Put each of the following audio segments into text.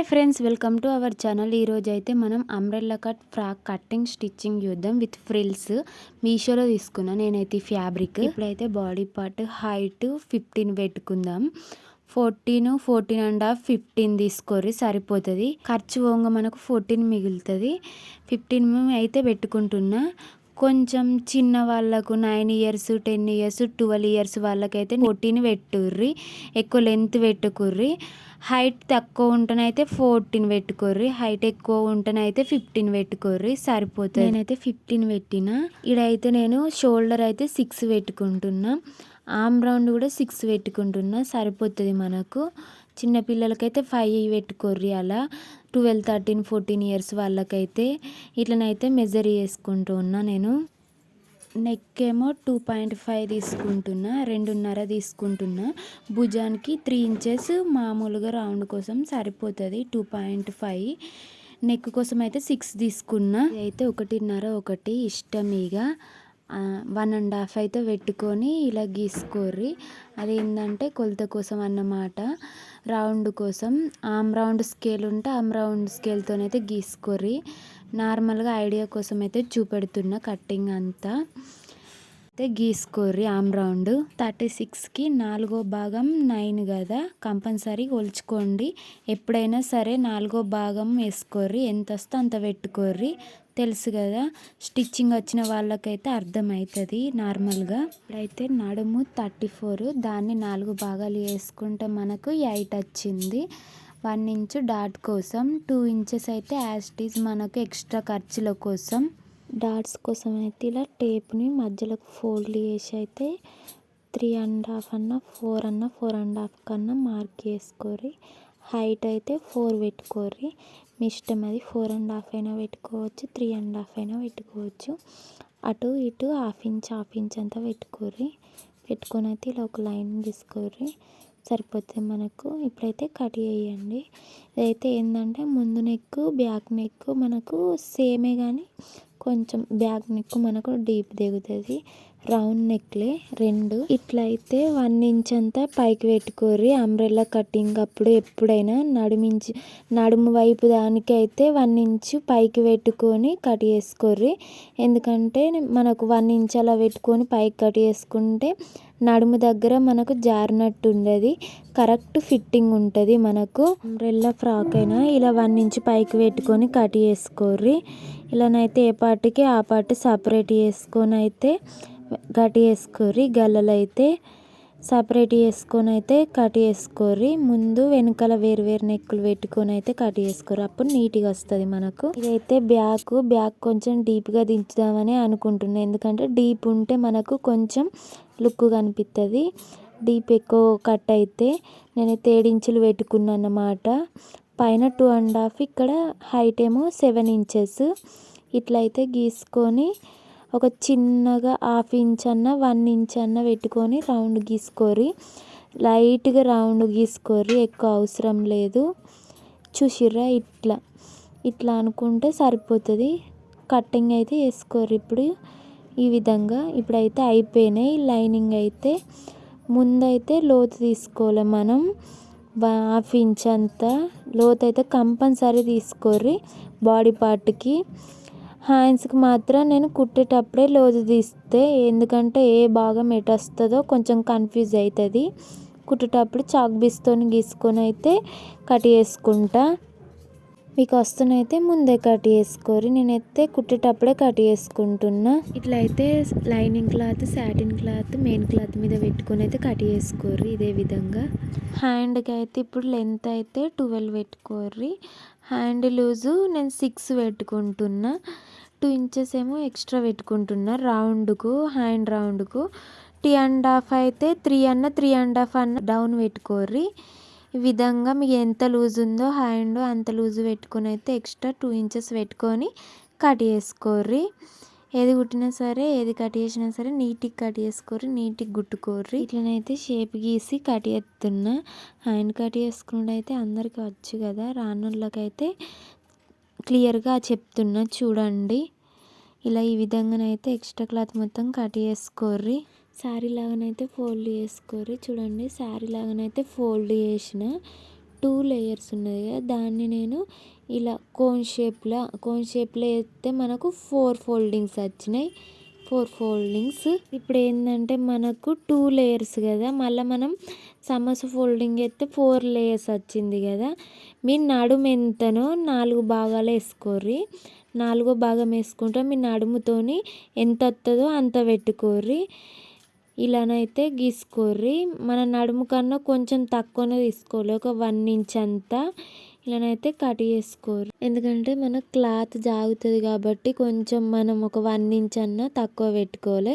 Hi friends, welcome to our channel. ఈరోజు అయితే మనం umbrella cut frock cutting stitching చూద్దాం విత్ ఫ్రిల్స్. మీషోలో తీసుకున్నా నేనైతే ఈ ఫ్యాబ్రిక్. ఇప్పుడైతే బాడీ పార్ట్ హైట్ 15 పెట్టుకుందాం. 14.5 15 తీసుకోర్రి సరిపోతుంది. ఖర్చు పోగా మనకు 14 మిగులుతుంది. 15 అయితే పెట్టుకుంటున్నా. కొంచెం చిన్న వాళ్ళకు 9 ఇయర్స్ 10 ఇయర్స్ 12 ఇయర్స్ వాళ్ళకైతే 14 పెట్టుర్రి. ఎక్కువ లెంత్ పెట్టుకుర్రి. హైట్ తక్కువ ఉంటేనైతే 14 పెట్టుకోర్రి. హైట్ ఎక్కువ ఉంటేనైతే 15 పెట్టుకోర్రి సరిపోతుంది. నేనైతే 15 పెట్టిన. ఇడైతే నేను షోల్డర్ అయితే 6 పెట్టుకుంటున్నా. ఆర్మ్ రౌండ్ కూడా 6 పెట్టుకుంటున్నా సరిపోతుంది మనకు. చిన్నపిల్లలకైతే 5 పెట్టుకోర్రి. అలా 12 13 14 ఇయర్స్ వాళ్ళకైతే ఇట్లనైతే మెజర్ చేసుకుంటూ ఉన్నా నేను. నెక్ ఏమో 2.5 తీసుకుంటున్నా, 2.5 తీసుకుంటున్నా. భుజానికి 3 ఇంచెస్ మామూలుగా రౌండ్ కోసం సరిపోతుంది. 2.5 నెక్ కోసం అయితే 6 తీసుకున్నా. అయితే 1.5 ఒకటి ఇష్టం. ఇక 1.5 అయితే పెట్టుకొని ఇలా గీసుకోర్రి. అదేంటంటే కొలత కోసం అన్నమాట. రౌండ్ కోసం ఆమ్ రౌండ్ స్కేల్ ఉంటే ఆమ్ రౌండ్ స్కేల్తోనైతే గీసుకోర్రి. నార్మల్గా ఐడియా కోసం అయితే చూపెడుతున్నా కటింగ్ అంతా. అయితే గీసుకోర్రి ఆమ్ రౌండ్. 36కి 4వ భాగం 9 కదా, కంపల్సరీ కొలుచుకోండి. ఎప్పుడైనా సరే 4వ భాగం వేసుకోర్రి. ఎంత వస్తే అంత పెట్టుకోర్రి. తెలుసు కదా, స్టిచ్చింగ్ వచ్చిన వాళ్ళకైతే అర్థమవుతుంది నార్మల్గా. ఇప్పుడైతే నడుము 34, దాన్ని 4 భాగాలు వేసుకుంటే మనకు 8 వచ్చింది. 1 ఇంచ్ డాట్ కోసం, 2 ఇంచెస్ అయితే యాస్టీజ్ మనకు ఎక్స్ట్రా ఖర్చుల కోసం. డాట్స్ కోసం అయితే ఇలా టేప్ని మధ్యలోకి ఫోల్డ్ చేసి అయితే 3.5 అన్న 4 అన్న 4.5 కన్నా మార్క్ చేసుకోర్రి. హైట్ అయితే 4 పెట్టుకోర్రి. మీ ఇష్టం, అది 4.5 అయినా పెట్టుకోవచ్చు, 3.5 అయినా పెట్టుకోవచ్చు. అటు ఇటు హాఫ్ ఇంచ్ అంతా పెట్టుకోర్రి. పెట్టుకొని అయితే ఇలా ఒక లైన్ తీసుకోర్రి సరిపోతుంది మనకు. ఇప్పుడైతే కట్ చేయండి. ఇదైతే ఏంటంటే ముందు నెక్ బ్యాక్ నెక్ మనకు సేమే, కానీ కొంచెం బ్యాక్ నెక్ మనకు డీప్ దిగుతుంది. రౌండ్ నెక్లే 2. ఇట్లా అయితే 1 ఇంచ్ అంతా పైకి పెట్టుకోర్రి. అంబ్రెల్లా కటింగ్ అప్పుడు ఎప్పుడైనా నడుము వైపు దానికి అయితే 1 ఇంచ్ పైకి పెట్టుకొని కట్ చేసుకోర్రి. ఎందుకంటే మనకు 1 ఇంచ్ అలా పెట్టుకొని పైకి కట్ చేసుకుంటే నడుము దగ్గర మనకు జారినట్టు ఉండదు, కరెక్ట్ ఫిట్టింగ్ ఉంటుంది మనకు. అంబ్రెల్లా ఫ్రాక్ అయినా ఇలా 1 ఇంచ్ పైకి పెట్టుకొని కట్ చేసుకోర్రి. ఇలానైతే ఏ పార్ట్కి ఆ పార్ట్ సపరేట్ చేసుకొని అయితే కట్ చేసుకోర్రి. గల్లలు అయితే సపరేట్ చేసుకొని అయితే కట్ చేసుకోర్రి. ముందు వెనకాల వేరు నెక్కులు పెట్టుకొని అయితే కట్ చేసుకోర్రి. అప్పుడు నీట్గా వస్తుంది మనకు. ఇదైతే బ్యాక్ కొంచెం డీప్గా దించుదామని అనుకుంటున్నాను. ఎందుకంటే డీప్ ఉంటే మనకు కొంచెం లుక్ కనిపిస్తుంది. డీప్ ఎక్కువ కట్ అయితే నేనైతే 7 ఇంచులు పెట్టుకున్నాను అన్నమాట. పైన 2.5, ఇక్కడ హైట్ ఏమో 7 ఇంచెస్. ఇట్లయితే గీసుకొని ఒక చిన్నగా 1/2 ఇంచ్ అన్న 1 ఇంచ్ అన్న పెట్టుకొని రౌండ్ గీసుకోర్రి. లైట్గా రౌండ్ గీసుకోర్రి, ఎక్కువ అవసరం లేదు. చూసిర్రా, ఇట్లా అనుకుంటే సరిపోతుంది. కటింగ్ అయితే వేసుకోర్రి ఇప్పుడు ఈ విధంగా. ఇప్పుడైతే అయిపోయినాయి. లైనింగ్ అయితే ముందైతే లోతు తీసుకోవాలి మనం. 1/2 ఇంచ్ అంతా లోతు అయితే కంపల్సరీ తీసుకోర్రి బాడీ పార్ట్కి. హ్యాండ్స్కి మాత్రం నేను కుట్టేటప్పుడే లోతు తీస్తే, ఎందుకంటే ఏ భాగం ఎటు వస్తుందో కొంచెం కన్ఫ్యూజ్ అవుతుంది. కుట్టేటప్పుడు చాక్ పీస్తో గీసుకొని అయితే కట్ చేసుకుంటా. మీకు వస్తున్నైతే ముందే కట్ చేసుకోర్రి. నేనైతే కుట్టేటప్పుడే కట్ చేసుకుంటున్నా. ఇట్లయితే lining cloth, satin cloth, main cloth మీద పెట్టుకొని అయితే కట్ చేసుకోర్రి ఇదే విధంగా. హ్యాండ్కి అయితే ఇప్పుడు లెంత్ అయితే 12 పెట్టుకోర్రి. హ్యాండ్ లూజు నేను 6 పెట్టుకుంటున్నా. 2 ఇంచెస్ ఏమో ఎక్స్ట్రా పెట్టుకుంటున్నా రౌండ్కు, హ్యాండ్ రౌండ్కు. 3.5 అయితే 3 అన్న 3.5 అన్న డౌన్ పెట్టుకోర్రి. ఈ విధంగా మీకు ఎంత లూజ్ ఉందో హ్యాండ్ అంత లూజ్ పెట్టుకొని అయితే ఎక్స్ట్రా 2 ఇంచెస్ పెట్టుకొని కట్ చేసుకోర్రి. ఏది కుట్టినా సరే, ఏది కట్ చేసినా సరే నీట్గా కట్ చేసుకోర్రి, నీట్గా కుట్టుకోర్రి. ఇట్లనైతే షేప్ గీసి కట్ చేస్తున్నా. హ్యాండ్ కట్ చేసుకుంటే అయితే అందరికీ వచ్చు కదా, రానోళ్ళకైతే క్లియర్గా చెప్తున్నా చూడండి. ఇలా ఈ విధంగానైతే ఎక్స్ట్రా క్లాత్ మొత్తం కట్ చేసుకోర్రి. శారీ లాగానైతే ఫోల్డ్ చేసుకోర్రి. చూడండి, శారీ లాగానైతే ఫోల్డ్ చేసిన 2 లేయర్స్ ఉన్నది కదా, దాన్ని నేను ఇలా కోన్ షేప్లో వేస్తే మనకు 4 ఫోల్డింగ్స్ వచ్చినాయి. 4 ఫోల్డింగ్స్. ఇప్పుడు ఏంటంటే మనకు 2 లేయర్స్ కదా, మళ్ళీ మనం సమోసా ఫోల్డింగ్ వేస్తే 4 లేయర్స్ వచ్చింది కదా. మీ నడుము ఎంతనో 4 భాగాలు వేసుకోర్రి. 4వ భాగం వేసుకుంటే మీ నడుముతోని ఎంత వస్తుందో అంత పెట్టుకోర్రి. ఇలానైతే గీసుకోర్రి. మన నడుము కన్నా కొంచెం తక్కువనే తీసుకోవాలి, ఒక 1 ఇంచ్ అంతా. ఇలానైతే కట్ చేసుకోరు, ఎందుకంటే మన క్లాత్ జాగుతుంది కాబట్టి కొంచెం మనం ఒక 1 ఇంచ్ అన్నా తక్కువ పెట్టుకోవాలి.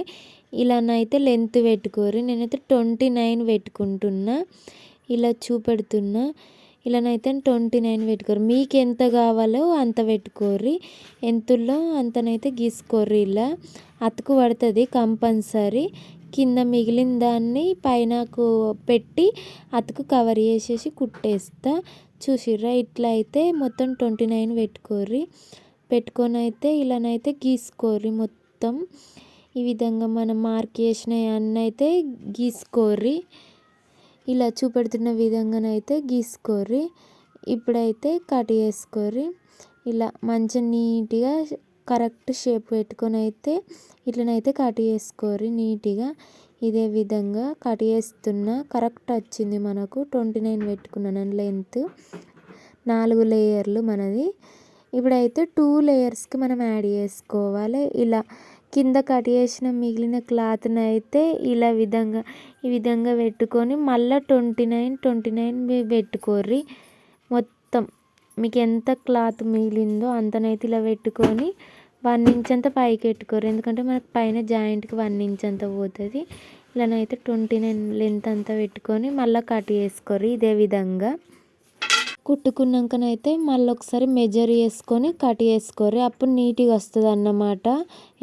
ఇలానైతే లెంత్ పెట్టుకోరు. నేనైతే 29 పెట్టుకుంటున్నా, ఇలా చూపెడుతున్నా. ఇలానైతే 29 పెట్టుకోరు. మీకు ఎంత కావాలో అంత పెట్టుకోర్రి, ఎంతుల్లో అంతనైతే గీసుకోర్రి. ఇలా అతుకు పడుతుంది కంపల్సరీ. కింద మిగిలిన దాన్ని పైనకు పెట్టి అతుకు కవర్ చేసేసి కుట్టేస్తా. చూసిర్రా, ఇట్లా అయితే మొత్తం 29 పెట్టుకోర్రి. పెట్టుకొని అయితే ఇలానైతే గీసుకోర్రి. మొత్తం ఈ విధంగా మనం మార్క్ చేసినవి అన్నీ అయితే గీసుకోర్రి. ఇలా చూపెడుతున్న విధంగానైతే గీసుకోర్రి. ఇప్పుడైతే కట్ చేసుకోర్రి. ఇలా మంచిగా నీట్గా కరెక్ట్ షేప్ పెట్టుకొని అయితే ఇట్లనైతే కట్ చేసుకోర్రి నీట్గా. ఇదే విధంగా కట్ చేస్తున్నా. కరెక్ట్ వచ్చింది మనకు. 29 పెట్టుకున్నాను లెంత్. 4 లేయర్లు మనది. ఇప్పుడైతే 2 లేయర్స్కి మనం యాడ్ చేసుకోవాలి. ఇలా కింద కట్ చేసిన మిగిలిన క్లాత్ని అయితే ఈ విధంగా పెట్టుకొని మళ్ళీ 29 పెట్టుకోర్రి. మొత్తం మీకు ఎంత క్లాత్ మిగిలిందో అంతనైతే ఇలా పెట్టుకొని 1 ఇంచ్ అంతా పైకి పెట్టుకోరు, ఎందుకంటే మనకు పైన జాయింట్కి 1 ఇంచ్ అంతా పోతుంది. ఇలానైతే 29 లెంత్ అంతా పెట్టుకొని మళ్ళీ కట్ చేసుకోరు. ఇదే విధంగా కుట్టుకున్నాకనైతే మళ్ళీ ఒకసారి మెజర్ చేసుకొని కట్ చేసుకోరు, అప్పుడు నీట్గా వస్తుంది అన్నమాట.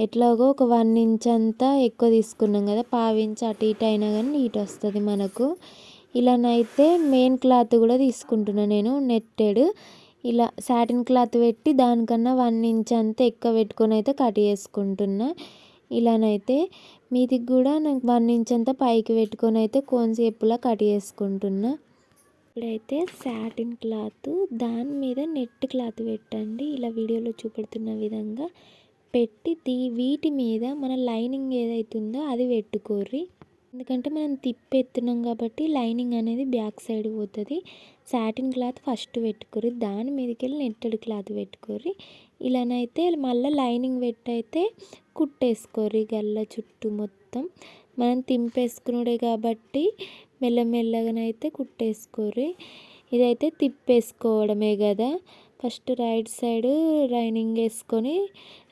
ఎట్లాగో ఒక 1 ఇంచ్ అంతా ఎక్కువ తీసుకున్నాం కదా, 1/2 ఇంచ్ అటు ఇటు అయినా కానీ నీట్ వస్తుంది మనకు. ఇలానైతే మెయిన్ క్లాత్ కూడా తీసుకుంటున్నాను నేను, నెట్టెడ్. ఇలా సాటిన్ క్లాత్ పెట్టి దానికన్నా 1 ఇంచ్ అంతా ఎక్కువ పెట్టుకొని అయితే కట్ చేసుకుంటున్నా. ఇలానైతే మీదికి కూడా నాకు 1 ఇంచ్ అంతా పైకి పెట్టుకొని అయితే కోన్ షేప్లా కట్ చేసుకుంటున్నా. ఇప్పుడైతే సాటిన్ క్లాత్ దాని మీద నెట్ క్లాత్ పెట్టండి. ఇలా వీడియోలో చూపెడుతున్న విధంగా పెట్టి వీటి మీద మన లైనింగ్ ఏదైతుందో అది పెట్టుకోర్రి. ఎందుకంటే మనం తిప్పెత్తున్నాం కాబట్టి లైనింగ్ అనేది బ్యాక్ సైడ్ పోతుంది. సాటిన్ క్లాత్ ఫస్ట్ పెట్టుకోర్రి, దాని మీదకి వెళ్ళి నెట్టెడ్ క్లాత్ పెట్టుకోర్రి. ఇలానైతే మళ్ళీ లైనింగ్ పెట్టయితే కుట్టేసుకోర్రి గల్ల చుట్టూ మొత్తం. మనం తింపేసుకున్నాడే కాబట్టి మెల్లమెల్లగానైతే కుట్టేసుకోర్రి. ఇదైతే తిప్పేసుకోవడమే కదా. ఫస్ట్ రైట్ సైడ్ లైనింగ్ వేసుకొని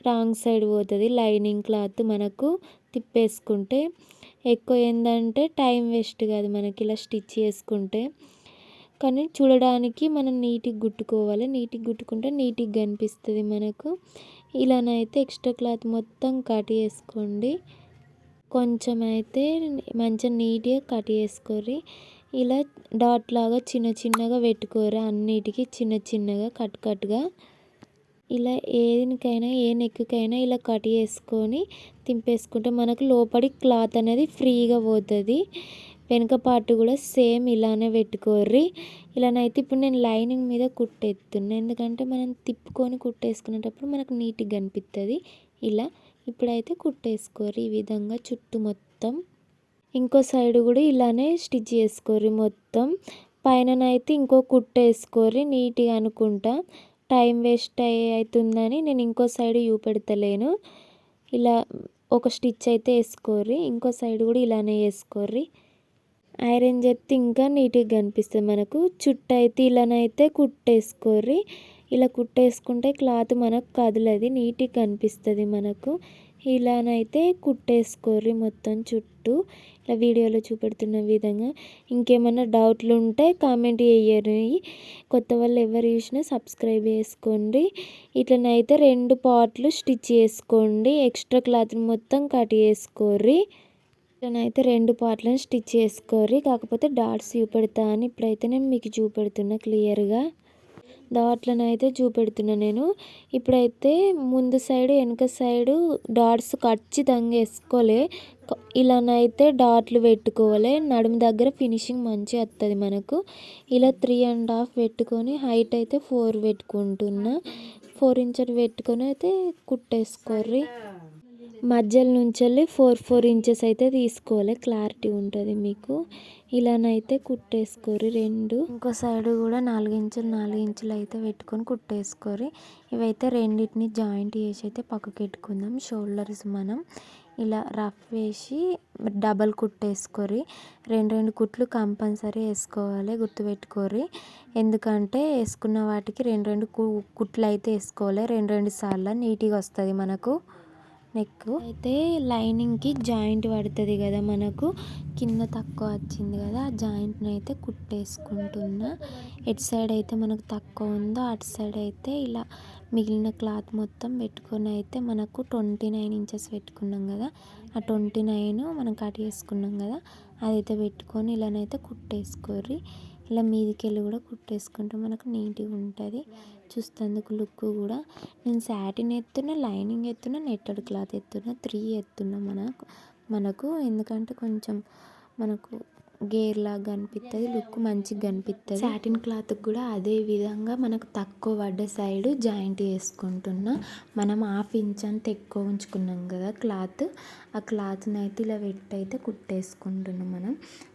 రాంగ్ సైడ్ పోతుంది లైనింగ్ క్లాత్ మనకు తిప్పేసుకుంటే. ఎక్కువ ఏంటంటే టైం వేస్ట్ కాదు మనకి ఇలా స్టిచ్ చేసుకుంటే, కానీ చూడడానికి మనం నీట్గా కుట్టుకోవాలి. నీట్గా కుట్టుకుంటే నీట్గా కనిపిస్తుంది మనకు. ఇలానైతే ఎక్స్ట్రా క్లాత్ మొత్తం కట్ చేసుకోండి. కొంచెం అయితే మంచిగా నీట్గా కట్ చేసుకోర్రి. ఇలా డాట్ లాగా చిన్న చిన్నగా పెట్టుకోరు, అన్నిటికీ చిన్న చిన్నగా కట్గా. ఇలా దేనికైనా ఏ నెక్కకైనా ఇలా కట్ చేసుకొని తింపేసుకుంటే మనకు లోపలి క్లాత్ అనేది ఫ్రీగా పోతుంది. వెనుక పార్ట్ కూడా సేమ్ ఇలానే పెట్టుకోర్రి. ఇలానైతే ఇప్పుడు నేను లైనింగ్ మీద కుట్టేస్తున్నా, ఎందుకంటే మనం తిప్పుకొని కుట్టేసుకునేటప్పుడు మనకు నీట్గా కనిపిస్తుంది. ఇలా ఇప్పుడైతే కుట్టేసుకోర్రి ఈ విధంగా చుట్టూ మొత్తం. ఇంకో సైడ్ కూడా ఇలానే స్టిచ్ చేసుకోర్రి మొత్తం. పైననైతే ఇంకో కుట్టేసుకోర్రి నీట్గా అనుకుంటా. టైం వేస్ట్ అవుతుందని నేను ఇంకో సైడ్ చూపెడతలేను. ఇలా ఒక స్టిచ్ అయితే వేసుకోర్రి, ఇంకో సైడ్ కూడా ఇలానే వేసుకోర్రి. ఐరన్ చేస్తే ఇంకా నీట్గా కనిపిస్తుంది మనకు. చుట్టూ అయితే ఇలానైతే కుట్టేసుకోర్రి. ఇలా కుట్టేసుకుంటే క్లాత్ మనకు కదలది, నీట్గా కనిపిస్తుంది మనకు. ఇలానైతే కుట్టేసుకోర్రి మొత్తం చుట్టూ ఇలా వీడియోలో చూపెడుతున్న విధంగా. ఇంకేమైనా డౌట్లు ఉంటే కామెంట్ చేయరు. కొత్త వాళ్ళు ఎవరు చూసినా సబ్స్క్రైబ్ చేసుకోండి. ఇట్లనైతే 2 పార్ట్లు స్టిచ్ చేసుకోండి. ఎక్స్ట్రా క్లాత్ని మొత్తం కట్ చేసుకోర్రి. ఇట్లనైతే 2 పార్ట్లను స్టిచ్ చేసుకోర్రి. కాకపోతే డాట్స్ చూపెడతా అని ఇప్పుడైతే నేను మీకు చూపెడుతున్నా క్లియర్గా. డాట్లను అయితే చూపెడుతున్నా నేను. ఇప్పుడైతే ముందు సైడు వెనక సైడు డాట్స్ ఖచ్చితంగా వేసుకోలే. ఇలానైతే డాట్లు పెట్టుకోవాలి. నడుము దగ్గర ఫినిషింగ్ మంచిగా వస్తుంది మనకు. ఇలా 3.5 పెట్టుకొని హైట్ అయితే 4 పెట్టుకుంటున్నా. 4 ఇంచెస్ పెట్టుకొని అయితే కుట్టేసుకోర్రి. మధ్యలో నుంచి 4 ఇంచెస్ అయితే తీసుకోవాలి, క్లారిటీ ఉంటుంది మీకు. ఇలానైతే కుట్టేసుకోరి రెండు. ఇంకో సైడ్ కూడా 4 ఇంచులు అయితే పెట్టుకొని కుట్టేసుకోరి. ఇవైతే రెండింటిని జాయింట్ చేసి అయితే పక్కకి పెట్టుకుందాం. షోల్డర్స్ మనం ఇలా రఫ్ వేసి డబల్ కుట్టేసుకోరి. రెండు కుట్లు కంపల్సరీ వేసుకోవాలి, గుర్తుపెట్టుకోరి. ఎందుకంటే వేసుకున్న వాటికి రెండు కుట్లు అయితే వేసుకోవాలి. రెండు సార్లు నీట్గా వస్తుంది మనకు. నెక్ అయితే లైనింగ్కి జాయింట్ పడుతుంది కదా మనకు, కింద తక్కువ వచ్చింది కదా, ఆ జాయింట్ని అయితే కుట్టేసుకుంటున్నా. ఎటు సైడ్ అయితే మనకు తక్కువ ఉందో అటు సైడ్ అయితే ఇలా మిగిలిన క్లాత్ మొత్తం పెట్టుకొని అయితే మనకు 29 ఇంచెస్ పెట్టుకున్నాం కదా, ఆ 29 మనం కట్ చేసుకున్నాం కదా, అదైతే పెట్టుకొని ఇలానైతే కుట్టేసుకోర్రి. ఇలా మీదికి వెళ్ళి కూడా కుట్టేసుకుంటే మనకు నీట్గా ఉంటుంది చూస్తేందుకు లుక్ కూడా. నేను సాటిన్ ఎత్తున్నా, లైనింగ్ ఎత్తున్నా, నెట్టెడ్ క్లాత్ ఎత్తున్నా, 3 ఎత్తున్నా మనకు ఎందుకంటే కొంచెం మనకు గేర్ లాగా కనిపిస్తుంది, లుక్ మంచిగా కనిపిస్తుంది. సాటిన్ క్లాత్ కూడా అదే విధంగా మనకు తక్కువ పడ్డ సైడ్ జాయింట్ వేసుకుంటున్నా. మనం 1/2 ఇంచ్ అంత ఎక్కువ ఉంచుకున్నాం కదా క్లాత్, ఆ క్లాత్ని అయితే ఇలా అయితే కుట్టేసుకుంటున్నాం మనం.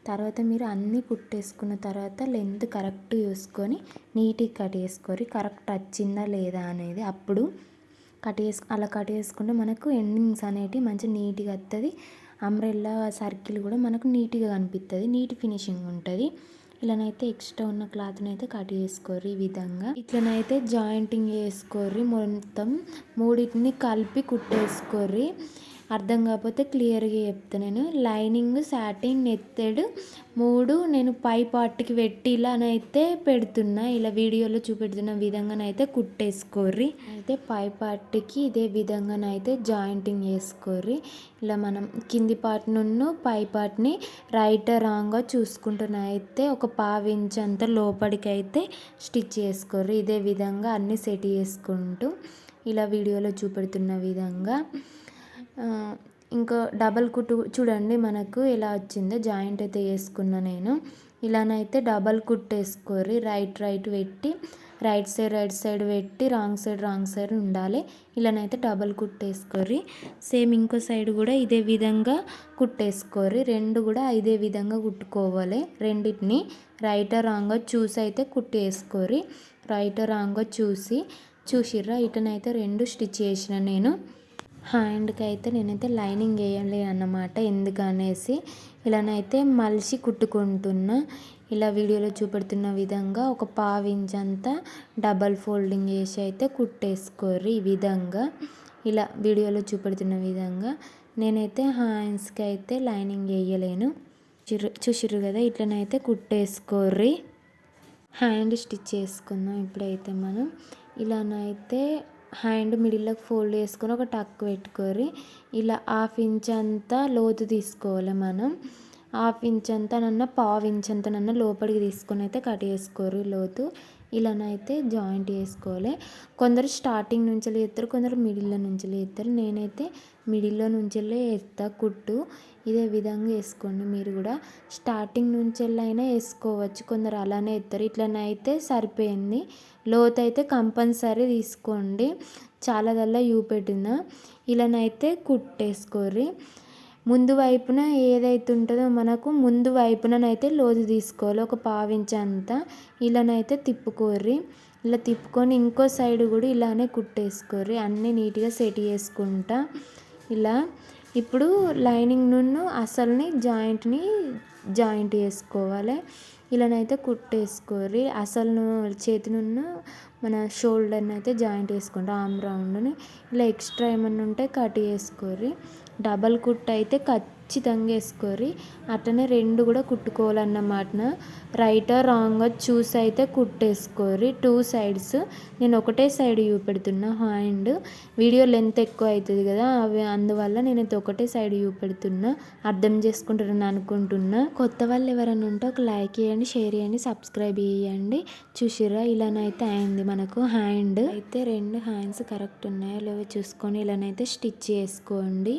తర్వాత మీరు అన్నీ కుట్టేసుకున్న తర్వాత లెంత్ కరెక్ట్ చూసుకొని నీట్గా కట్ చేసుకోరి. కరెక్ట్ వచ్చిందా లేదా అనేది అప్పుడు అలా కట్ చేసుకుంటే మనకు ఎండింగ్స్ అనేటివి మంచిగా నీట్గా వస్తుంది. అంబ్రెల్లా సర్కిల్ కూడా మనకు నీట్గా కనిపిస్తుంది, నీట్ ఫినిషింగ్ ఉంటుంది. ఇలానైతే ఎక్స్ట్రా ఉన్న క్లాత్ని అయితే కట్ చేసుకోర్రి. ఈ విధంగా ఇట్లనైతే జాయింటింగ్ వేసుకోర్రి. మొత్తం మూడింటిని కలిపి కుట్టేసుకోర్రి. అర్థం కాకపోతే క్లియర్గా చెప్తా నేను. లైనింగ్, సాటిన్, నెత్తెడ్ 3 నేను పై పార్ట్కి పెట్టి ఇలానైతే పెడుతున్నా. ఇలా వీడియోలో చూపెడుతున్న విధంగానైతే కుట్టేసుకోర్రి. అయితే పై పార్ట్కి ఇదే విధంగానైతే జాయింటింగ్ చేసుకోర్రి. ఇలా మనం కింది పార్ట్ నుండి పై పార్ట్ని రైట్ రాంగ్గా చూసుకుంటున్నా అయితే ఒక 1/2 ఇంచ్ అంత లోపలికి అయితే స్టిచ్ చేసుకోర్రి. ఇదే విధంగా అన్నీ సెట్ చేసుకుంటూ ఇలా వీడియోలో చూపెడుతున్న విధంగా. ఇంకో డబల్ కుట్టు చూడండి మనకు ఎలా వచ్చిందో. జాయింట్ అయితే వేసుకున్నా నేను. ఇలానైతే డబల్ కుట్టేసుకోర్రి. రైట్ పెట్టి రైట్ సైడ్ పెట్టి రాంగ్ సైడ్ ఉండాలి. ఇలానైతే డబల్ కుట్టేసుకోర్రి. సేమ్ ఇంకో సైడ్ కూడా ఇదే విధంగా కుట్టేసుకోర్రి. రెండు కూడా ఇదే విధంగా కుట్టుకోవాలి. రెండింటిని రైట్ రాంగ్ చూసి అయితే కుట్టేసుకోర్రి. రైట్ రాంగ్ చూసిర్రా. ఇటనైతే 2 స్టిచ్ చేసిన నేను. హ్యాండ్కి అయితే నేనైతే లైనింగ్ వేయలే అన్నమాట, ఎందుకనేసి ఇలానైతే మలిసి కుట్టుకుంటున్నా. ఇలా వీడియోలో చూపెడుతున్న విధంగా ఒక 1/2 ఇంచ్ అంతా డబల్ ఫోల్డింగ్ చేసి అయితే కుట్టేసుకోర్రి. ఈ విధంగా ఇలా వీడియోలో చూపెడుతున్న విధంగా. నేనైతే హ్యాండ్స్కి అయితే లైనింగ్ వేయలేను. చూసిర్రు కదా, ఇట్లనైతే కుట్టేసుకోర్రి. హ్యాండ్ స్టిచ్ చేసుకుందాం ఇప్పుడైతే మనం. ఇలానైతే హ్యాండ్ మిడిల్లోకి ఫోల్డ్ చేసుకొని ఒక టక్ పెట్టుకోరి. ఇలా 1/2 ఇంచ్ అంతా లోతు తీసుకోవాలి మనం. 1/2 ఇంచ్ అంతా 1/4 ఇంచ్ అంతా లోపలికి తీసుకొని అయితే కట్ చేసుకోరు లోతు. ఇలానైతే జాయింట్ చేసుకోవాలి. కొందరు స్టార్టింగ్ నుంచి వేస్తారు, కొందరు మిడిల్లో నుంచి వేస్తారు. నేనైతే మిడిల్లో నుంచి వేస్తా కుట్టు. ఇదే విధంగా వేసుకోండి మీరు కూడా. స్టార్టింగ్ నుంచి అయినా వేసుకోవచ్చు, కొందరు అలానే వేస్తారు. ఇట్లనైతే సరిపోయింది. లోతు అయితే కంపల్సరీ తీసుకోండి, చాలా చూపెట్టిన. ఇలానైతే కుట్టేసుకోర్రి. ముందు వైపున ఏదైతే ఉంటుందో మనకు ముందు వైపునైతే లోతు తీసుకోవాలి, ఒక 1/2 ఇంచ్ అంతా. ఇలానైతే తిప్పుకోర్రి. ఇలా తిప్పుకొని ఇంకో సైడ్ కూడా ఇలానే కుట్టేసుకోర్రి. అన్నీ నీట్గా సెట్ చేసుకుంటా ఇలా. ఇప్పుడు లైనింగ్ నుండి అసలుని జాయింట్ చేసుకోవాలి. ఇలానైతే కుట్టేసుకోర్రి. అసలు చేతి నుండి మన షోల్డర్ని అయితే జాయింట్ చేసుకుంటాం, ఆర్మ్ రౌండ్ని. ఇలా ఎక్స్ట్రా ఏమన్నా ఉంటే కట్ చేసుకోర్రి. డబల్ కుట్ అయితే ఖచ్చితంగా వేసుకోర్రి. అట్లనే 2 కూడా కుట్టుకోవాలన్నమాట. రైటా రాంగా చూసి అయితే కుట్టేసుకోర్రి 2 సైడ్స్. నేను ఒకటే సైడ్ చూపెడుతున్నా హ్యాండ్. వీడియో లెంత్ ఎక్కువ అవుతుంది కదా, అందువల్ల నేనైతే ఒకటే సైడ్ చూపెడుతున్నా. అర్థం చేసుకుంటారని అనుకుంటున్నా. కొత్త వాళ్ళు ఎవరైనా ఉంటే ఒక లైక్ చేయండి, షేర్ చేయండి, సబ్స్క్రైబ్ చేయండి. చూసిర్రా ఇలానైతే అయింది మనకు హ్యాండ్. అయితే 2 హ్యాండ్స్ కరెక్ట్ ఉన్నాయో లేవో చూసుకొని ఇలానైతే స్టిచ్ చేసుకోండి.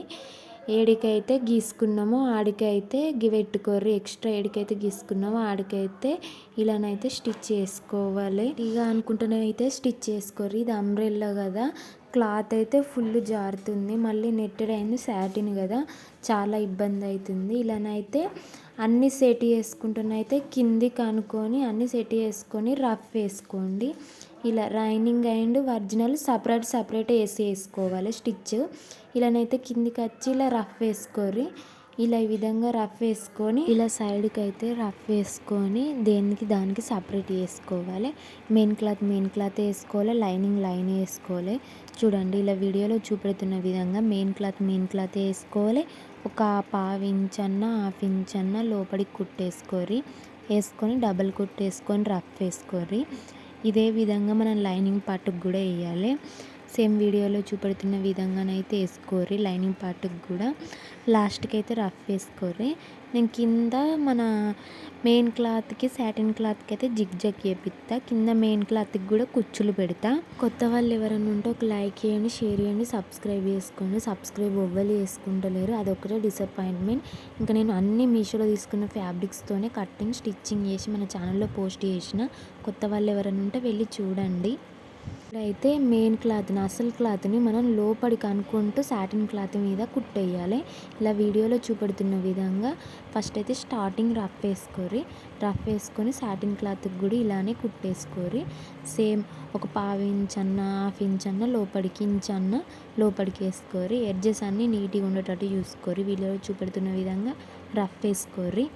ఏడికైతే గీసుకున్నామో ఆడికైతే పెట్టుకోర్రి. ఎక్స్ట్రా ఏడికైతే గీసుకున్నామో ఆడికైతే ఇలానైతే స్టిచ్ చేసుకోవాలి. ఇక అనుకుంటూనే అయితే స్టిచ్ చేసుకోర్రి. ఇది అంబ్రెల్లా కదా, క్లాత్ అయితే ఫుల్ జారుతుంది. మళ్ళీ నెట్టెడ్ అయింది, సాటిన్ కదా, చాలా ఇబ్బంది అవుతుంది. ఇలానైతే అన్నీ సెట్ చేసుకుంటున్నైతే కిందికి అనుకొని అన్నీ సెట్ చేసుకొని రఫ్ వేసుకోండి. ఇలా లైనింగ్ అండ్ ఒరిజినల్ సపరేట్ వేసుకోవాలి స్టిచ్. ఇలానైతే కిందికి వచ్చి ఇలా రఫ్ వేసుకోర్రి. ఇలా ఈ విధంగా రఫ్ వేసుకొని ఇలా సైడ్కి అయితే రఫ్ వేసుకొని దానికి సపరేట్ చేసుకోవాలి. మెయిన్ క్లాత్ వేసుకోవాలి, లైనింగ్ వేసుకోవాలి. చూడండి ఇలా వీడియోలో చూపెడుతున్న విధంగా మెయిన్ క్లాత్ వేసుకోవాలి. ఒక 1/2 ఇంచ్ అన్నా 1/2 ఇంచ్ అన్నా లోపలికి కుట్టేసుకోర్రి. వేసుకొని డబల్ కుట్టేసుకొని రఫ్ వేసుకోర్రి. ఇదే విధంగా మనం లైనింగ్ పార్ట్కి కూడా వేయాలి. సేమ్ వీడియోలో చూపెడుతున్న విధంగానైతే వేసుకోర్రి. లైనింగ్ పార్ట్కి కూడా లాస్ట్కి అయితే రఫ్ వేసుకోర్రి. నేను కింద మన మెయిన్ క్లాత్కి సాటిన్ క్లాత్కి అయితే జిగ్ చేపిస్తా. కింద మెయిన్ క్లాత్కి కూడా కుచ్చులు పెడతా. కొత్త వాళ్ళు ఎవరైనా ఉంటే ఒక లైక్ చేయండి, షేర్ చేయండి, సబ్స్క్రైబ్ చేసుకోండి. సబ్స్క్రైబ్ ఎవ్వరు చేసుకుంటలేరు, అదొకటే డిసప్పాయింట్మెంట్. ఇంకా నేను అన్ని మీషోలో తీసుకున్న ఫ్యాబ్రిక్స్తోనే కటింగ్ స్టిచ్చింగ్ చేసి మన ఛానల్లో పోస్ట్ చేసిన. కొత్త వాళ్ళు ఎవరైనా ఉంటే వెళ్ళి చూడండి. ఇప్పుడైతే మెయిన్ క్లాత్ని అసలు క్లాత్ని మనం లోపలికి అనుకుంటూ సాటిన్ క్లాత్ మీద కుట్టేయాలి. ఇలా వీడియోలో చూపెడుతున్న విధంగా ఫస్ట్ అయితే స్టార్టింగ్ రఫ్ వేసుకొని సాటిన్ క్లాత్కి కూడా ఇలానే కుట్టేసుకోర్రి. సేమ్ ఒక 1/2 ఇంచ్ అన్నా 1/2 ఇంచ్ అన్నా లోపలికి ఇంచ్ అన్నా లోపలికి వేసుకోర్రి. ఎడ్జెస్ అన్నీ నీట్గా ఉండేటట్టు చూసుకోర్రి. వీడియోలో చూపెడుతున్న విధంగా రఫ్ వేసుకోర్రి.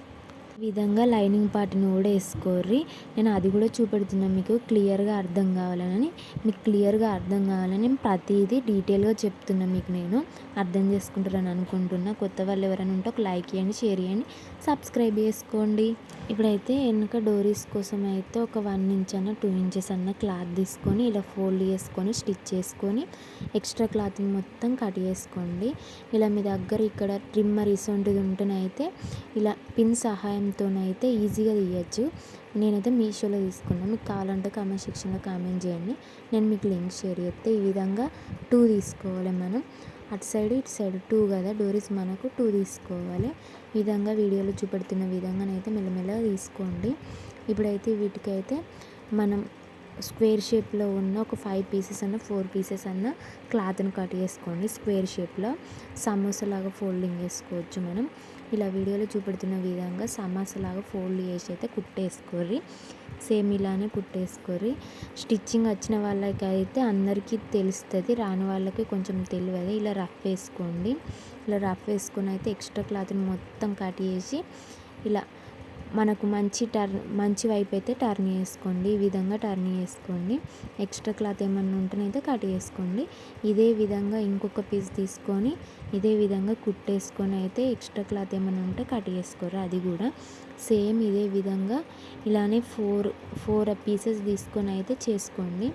ఈ విధంగా లైనింగ్ పార్ట్ని కూడా వేసుకోర్రి. నేను అది కూడా చూపెడుతున్నాను మీకు క్లియర్గా అర్థం కావాలని. నేను ప్రతిదీ డీటెయిల్గా చెప్తున్నా మీకు. నేను అర్థం చేసుకుంటారని అనుకుంటున్నా. కొత్త వాళ్ళు ఎవరైనా ఉంటే ఒక లైక్ చేయండి, షేర్ చేయండి, సబ్స్క్రైబ్ చేసుకోండి. ఇప్పుడైతే వెనక డోరీస్ కోసం అయితే ఒక 1 ఇంచ్ అన్న 2 ఇంచెస్ అన్న క్లాత్ తీసుకొని ఇలా ఫోల్డ్ చేసుకొని స్టిచ్ చేసుకొని ఎక్స్ట్రా క్లాత్ని మొత్తం కట్ చేసుకోండి. ఇలా మీ దగ్గర ఇక్కడ ట్రిమ్మర్ ఇసొంటిది ఉంటేనైతే ఇలా పిన్ సహాయంతోనైతే ఈజీగా తీయచ్చు. నేనైతే మీషోలో తీసుకున్నాను. మీకు కావాలంటే కామెంట్ సెక్షన్లో కామెంట్ చేయండి, నేను మీకు లింక్ షేర్ చేస్తే. ఈ విధంగా 2 తీసుకోవాలి మనం. అటు సైడ్ ఇటు సైడ్ 2 కదా డోరీస్, మనకు 2 తీసుకోవాలి. ఈ విధంగా వీడియోలో చూపెడుతున్న విధంగానైతే మెల్లమెల్లగా తీసుకోండి. ఇప్పుడైతే వీటికైతే మనం స్క్వేర్ షేప్లో ఉన్న ఒక 5 పీసెస్ అన్న 4 పీసెస్ అన్న క్లాత్ని కట్ చేసుకోండి. స్క్వేర్ షేప్లో సమోసాలాగా ఫోల్డింగ్ చేసుకోవచ్చు మనం. ఇలా వీడియోలో చూపెడుతున్న విధంగా సమోసాలాగా ఫోల్డ్ చేసి అయితే కుట్టేసుకోర్రి. సేమ్ ఇలానే కుట్టేసుకోర్రి. స్టిచ్చింగ్ వచ్చిన వాళ్ళకి అయితే అందరికీ తెలుస్తుంది, రాని వాళ్ళకి కొంచెం తెలియదు. ఇలా రఫ్ వేసుకోండి. ఇలా రఫ్ వేసుకొని అయితే ఎక్స్ట్రా క్లాత్ని మొత్తం కట్ చేసి ఇలా మనకు మంచి వైపు అయితే టర్న్ చేసుకోండి. ఈ విధంగా టర్న్ చేసుకోండి. ఎక్స్ట్రా క్లాత్ ఏమన్నా ఉంటేనైతే కట్ చేసుకోండి. ఇదే విధంగా ఇంకొక పీస్ తీసుకొని ఇదే విధంగా కుట్టేసుకొని అయితే ఎక్స్ట్రా క్లాత్ ఏమైనా ఉంటే కట్ చేసుకోరు. అది కూడా సేమ్ ఇదే విధంగా ఇలానే 4 పీసెస్ తీసుకొని అయితే చేసుకోండి.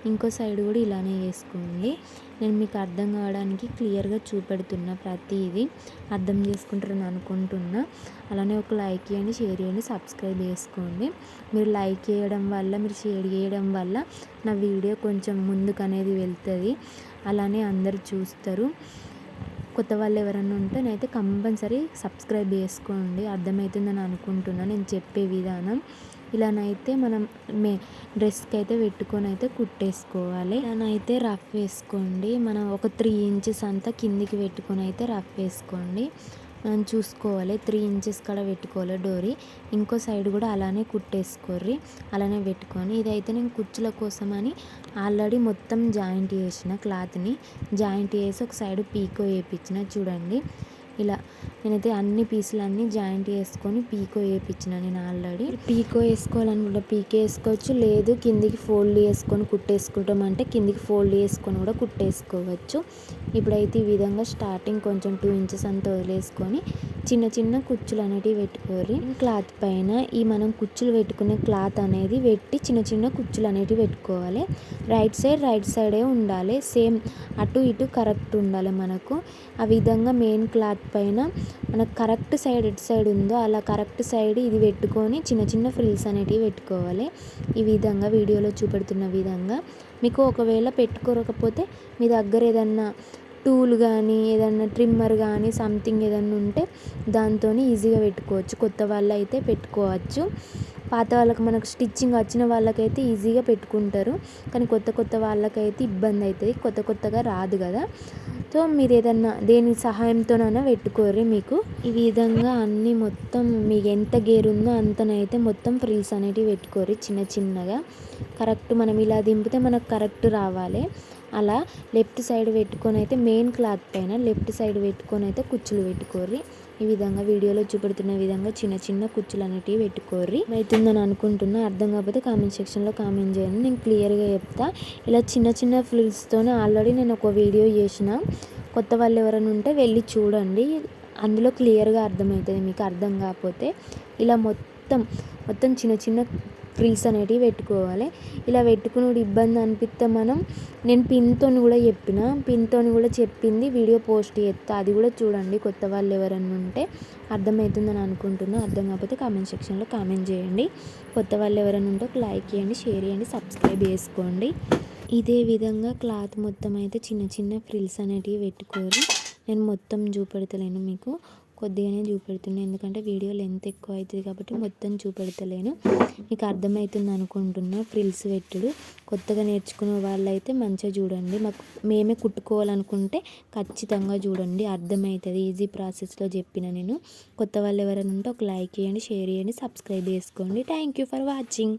ఇంకో సైడ్ కూడా ఇలానే చేసుకోండి. నేను మీకు అర్థం కావడానికి క్లియర్గా చూపెడుతున్నా. ప్రతిదీ అర్థం చేసుకుంటారని అనుకుంటున్నా. అలానే ఒక లైక్ చేయండి, షేర్ చేయండి, సబ్స్క్రైబ్ చేసుకోండి. మీరు లైక్ చేయడం వల్ల, మీరు షేర్ చేయడం వల్ల నా వీడియో కొంచెం ముందుకు అనేది వెళ్తుంది. అలానే అందరు చూస్తారు. కొత్త వాళ్ళు ఎవరైనా ఉంటే నేనైతే కంపల్సరీ సబ్స్క్రైబ్ చేసుకోండి. అర్థమవుతుందని అనుకుంటున్నాను నేను చెప్పే విధానం. ఇలానైతే మనం డ్రెస్కి అయితే పెట్టుకొని అయితే కుట్టేసుకోవాలి. ఇలానైతే రఫ్ వేసుకోండి. మనం ఒక 3 ఇంచెస్ అంతా కిందికి పెట్టుకొని అయితే రఫ్ వేసుకోండి. మనం చూసుకోవాలి 3 ఇంచెస్ కాడ పెట్టుకోవాలి డోరీ. ఇంకో సైడ్ కూడా అలానే కుట్టేసుకోర్రి. అలానే పెట్టుకొని ఇదైతే నేను కుచ్చుల కోసమని ఆల్రెడీ మొత్తం జాయింట్ చేసిన క్లాత్ని జాయింట్ చేసి ఒక సైడ్ పీకో వేయించిన. చూడండి ఇలా నేనైతే అన్ని పీసులన్నీ జాయింట్ చేసుకొని పీకో వేయించిన నేను ఆల్రెడీ. పీకో వేసుకోవాలనుకుంటే పీకే వేసుకోవచ్చు, లేదు కిందికి ఫోల్డ్ చేసుకొని కుట్టేసుకుంటాం అంటే కిందికి ఫోల్డ్ చేసుకొని కూడా కుట్టేసుకోవచ్చు. ఇప్పుడైతే ఈ విధంగా స్టార్టింగ్ కొంచెం 2 ఇంచెస్ అంతా వదిలేసుకొని చిన్న చిన్న కుచ్చులు అనేటివి పెట్టుకోరి. క్లాత్ పైన ఈ మనం కుచ్చులు పెట్టుకునే క్లాత్ అనేది పెట్టి చిన్న చిన్న కుచ్చులు అనేటివి పెట్టుకోవాలి. రైట్ సైడే ఉండాలి, సేమ్ అటు ఇటు కరెక్ట్ ఉండాలి మనకు. ఆ విధంగా మెయిన్ క్లాత్ పైన మనకు కరెక్ట్ సైడ్ ఎటు సైడ్ ఉందో అలా కరెక్ట్ సైడ్ ఇది పెట్టుకొని చిన్న చిన్న ఫ్రిల్స్ అనేటివి పెట్టుకోవాలి. ఈ విధంగా వీడియోలో చూపెడుతున్న విధంగా. మీకు ఒకవేళ పెట్టుకోకపోతే మీ దగ్గర ఏదన్నా టూల్ కానీ ఏదన్నా ట్రిమ్మర్ కానీ సంథింగ్ ఏదన్నా ఉంటే దాంతో ఈజీగా పెట్టుకోవచ్చు. కొత్త వాళ్ళు అయితే పెట్టుకోవచ్చు. పాత వాళ్ళకి మనకు స్టిచ్చింగ్ వచ్చిన వాళ్ళకైతే ఈజీగా పెట్టుకుంటారు, కానీ కొత్త వాళ్ళకైతే ఇబ్బంది అవుతుంది, కొత్తగా రాదు కదా. సో మీరు ఏదన్నా దేని సహాయంతోనైనా పెట్టుకోర్రి. మీకు ఈ విధంగా అన్నీ మొత్తం మీకు ఎంత గేర్ ఉందో అంతనైతే మొత్తం ఫ్రిల్స్ అనేటివి పెట్టుకోర్రి చిన్న చిన్నగా. కరెక్ట్ మనం ఇలా దింపితే మనకు కరెక్ట్ రావాలి. అలా లెఫ్ట్ సైడ్ పెట్టుకొని అయితే మెయిన్ క్లాత్ పైన లెఫ్ట్ సైడ్ పెట్టుకొని అయితే కుచ్చులు పెట్టుకోర్రి. ఈ విధంగా వీడియోలో చూపెడుతున్న విధంగా చిన్న చిన్న కుచ్చులు అనేటివి పెట్టుకోర్రి. అవుతుందని అనుకుంటున్నా. అర్థం కాకపోతే కామెంట్ సెక్షన్లో కామెంట్ చేయండి, నేను క్లియర్గా చెప్తా. ఇలా చిన్న చిన్న ఫ్రిల్స్తోనే ఆల్రెడీ నేను ఒక వీడియో చేసిన, కొత్త వాళ్ళు ఎవరైనా ఉంటే వెళ్ళి చూడండి, అందులో క్లియర్గా అర్థమవుతుంది. మీకు అర్థం కాకపోతే ఇలా మొత్తం చిన్న చిన్న ఫ్రిల్స్ అనేటివి పెట్టుకోవాలి. ఇలా పెట్టుకుని ఇబ్బంది అనిపిస్తే నేను పిన్తో కూడా చెప్పింది వీడియో పోస్ట్ చేస్తా, అది కూడా చూడండి కొత్త వాళ్ళు ఎవరన్నా ఉంటే. అర్థమవుతుందని అనుకుంటున్నా. అర్థం కాకపోతే కామెంట్ సెక్షన్లో కామెంట్ చేయండి. కొత్త వాళ్ళు ఎవరైనా ఉంటే ఒక లైక్ చేయండి, షేర్ చేయండి, సబ్స్క్రైబ్ చేసుకోండి. ఇదే విధంగా క్లాత్ మొత్తం అయితే చిన్న చిన్న ఫ్రిల్స్ అనేటివి పెట్టుకోరు. నేను మొత్తం చూపెడతలేను, మీకు కొద్దిగానే చూపెడుతున్నాను, ఎందుకంటే వీడియో లెంత్ ఎక్కువ అవుతుంది కాబట్టి మొత్తం చూపెడతలేను. మీకు అర్థమవుతుంది అనుకుంటున్నా ఫ్రిల్స్ పెట్టుడు. కొత్తగా నేర్చుకునే వాళ్ళైతే మంచిగా చూడండి. మేమే కుట్టుకోవాలనుకుంటే ఖచ్చితంగా చూడండి, అర్థమవుతుంది. ఈజీ ప్రాసెస్లో చెప్పిన నేను. కొత్త వాళ్ళు ఎవరైనా ఉంటే ఒక లైక్ చేయండి, షేర్ చేయండి, సబ్స్క్రైబ్ చేసుకోండి. Thank you for watching.